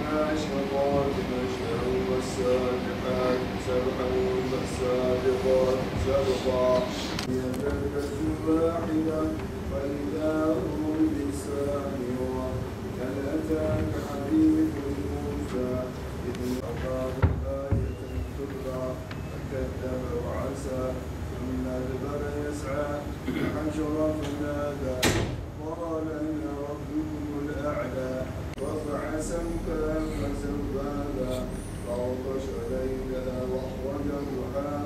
الناشطات نشطا والسابحات سبحا فالسابقات سبقا هي كلمة واحدة فإذا هم بالساهرة هل أتاك حديث موسى إذ أخاه آية تتلى فكذب وعسى ثم أدبر يسعى فحشر فنادى قال أين ربكم الأعلى رفع سمكا فسواها فأغطش ليلها وأخرج ضحاها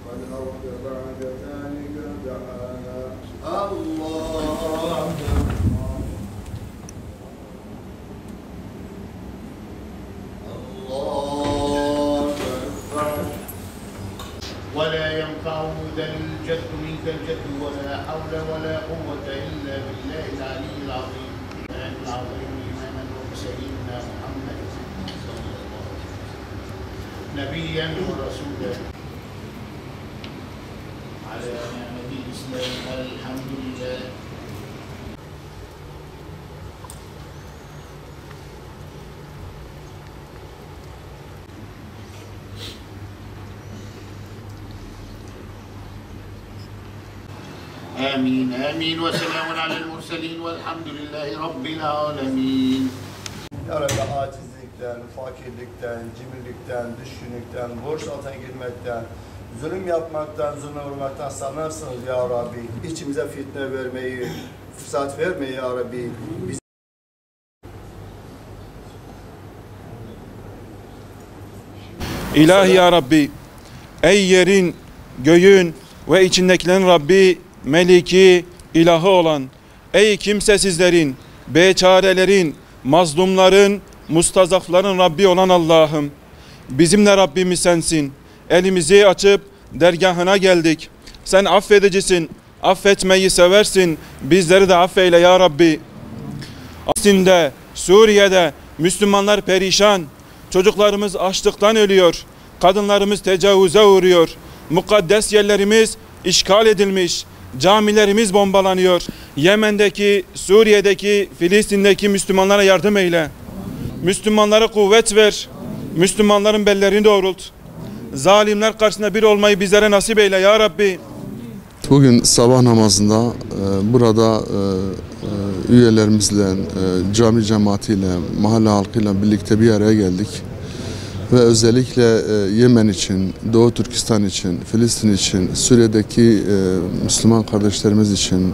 والأرض بعد ذلك دحاها الله ولا ينفع ذا الجد منك الجد ولا حول ولا قوة إلا بالله العلي العظيم إماما وسيدنا محمد صلى الله عليه وسلم نبيا ورسولا على نعمة الإسلام الحمد لله. آمين آمين وسلام على المرسلين والحمد لله رب العالمين. Ya Rabbi acizlikten, fakirlikten, cimrilikten, düşkünlükten, borç altına girmekten, zulüm yapmaktan, zulme vurmaktan sanırsınız ya Rabbi. İçimize fitne vermeyi, fırsat vermeyi ya Rabbi. İlahi ya Rabbi, ey yerin, göğün ve içindekilerin Rabbi, Meliki, ilahı olan, ey kimsesizlerin, beçarelerin, mazlumların, mustazafların Rabbi olan Allah'ım, bizimle Rabbimiz sensin. Elimizi açıp dergahına geldik. Sen affedicisin, affetmeyi seversin. Bizleri de affeyle ya Rabbi. Filistin'de, Suriye'de Müslümanlar perişan. Çocuklarımız açlıktan ölüyor. Kadınlarımız tecavüze uğruyor. Mukaddes yerlerimiz işgal edilmiş. Camilerimiz bombalanıyor. Yemen'deki, Suriye'deki, Filistin'deki Müslümanlara yardım eyle. Müslümanlara kuvvet ver. Müslümanların bellerini doğrult. Zalimler karşısında bir olmayı bizlere nasip eyle ya Rabbi. Bugün sabah namazında burada üyelerimizle, cami cemaatiyle, mahalle halkıyla birlikte bir araya geldik. Ve özellikle Yemen için, Doğu Türkistan için, Filistin için, Suriye'deki Müslüman kardeşlerimiz için,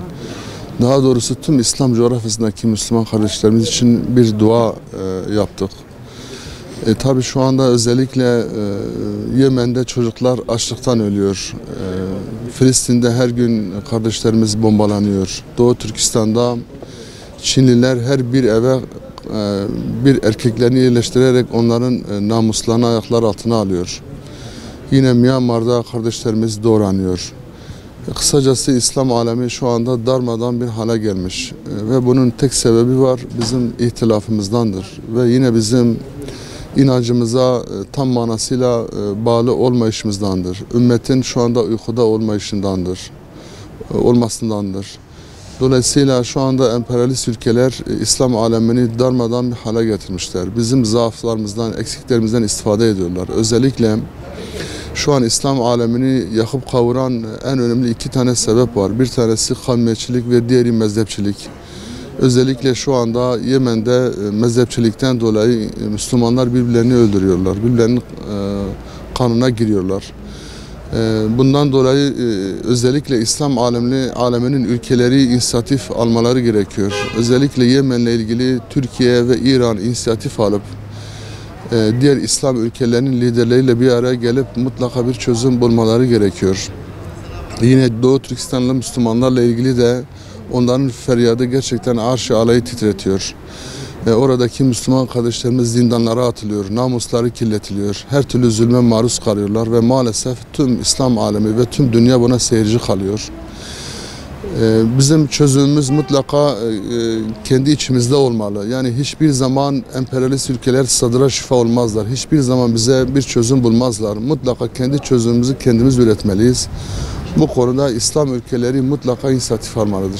daha doğrusu tüm İslam coğrafyasındaki Müslüman kardeşlerimiz için bir dua yaptık. Tabii şu anda özellikle Yemen'de çocuklar açlıktan ölüyor. Filistin'de her gün kardeşlerimiz bombalanıyor. Doğu Türkistan'da Çinliler her bir eve bir erkeklerini yerleştirerek onların namuslarını ayaklar altına alıyor. Yine Myanmar'da kardeşlerimiz doğranıyor. Kısacası İslam alemi şu anda darmadan bir hale gelmiş. Ve bunun tek sebebi var, bizim ihtilafımızdandır. Ve yine bizim inancımıza tam manasıyla bağlı olmayışımızdandır. Ümmetin şu anda uykuda olmasındandır. Dolayısıyla şu anda emperyalist ülkeler İslam alemini darmadan bir hale getirmişler. Bizim zaaflarımızdan, eksiklerimizden istifade ediyorlar. Özellikle şu an İslam alemini yakıp kavuran en önemli iki tane sebep var. Bir tanesi kavmiyetçilik ve diğeri mezhepçilik. Özellikle şu anda Yemen'de mezhepçilikten dolayı Müslümanlar birbirlerini öldürüyorlar. Birbirlerinin kanına giriyorlar. Bundan dolayı özellikle İslam aleminin ülkeleri inisiyatif almaları gerekiyor. Özellikle Yemen'le ilgili Türkiye ve İran inisiyatif alıp diğer İslam ülkelerinin liderleriyle bir araya gelip mutlaka bir çözüm bulmaları gerekiyor. Yine Doğu Türkistanlı Müslümanlarla ilgili de onların feryadı gerçekten arş-ı alayı titretiyor. Oradaki Müslüman kardeşlerimiz zindanlara atılıyor, namusları kirletiliyor, her türlü zulme maruz kalıyorlar ve maalesef tüm İslam alemi ve tüm dünya buna seyirci kalıyor. Bizim çözümümüz mutlaka kendi içimizde olmalı. Yani hiçbir zaman emperyalist ülkeler sadıra şifa olmazlar. Hiçbir zaman bize bir çözüm bulmazlar. Mutlaka kendi çözümümüzü kendimiz üretmeliyiz. Bu konuda İslam ülkeleri mutlaka inisiyatif almalıdır.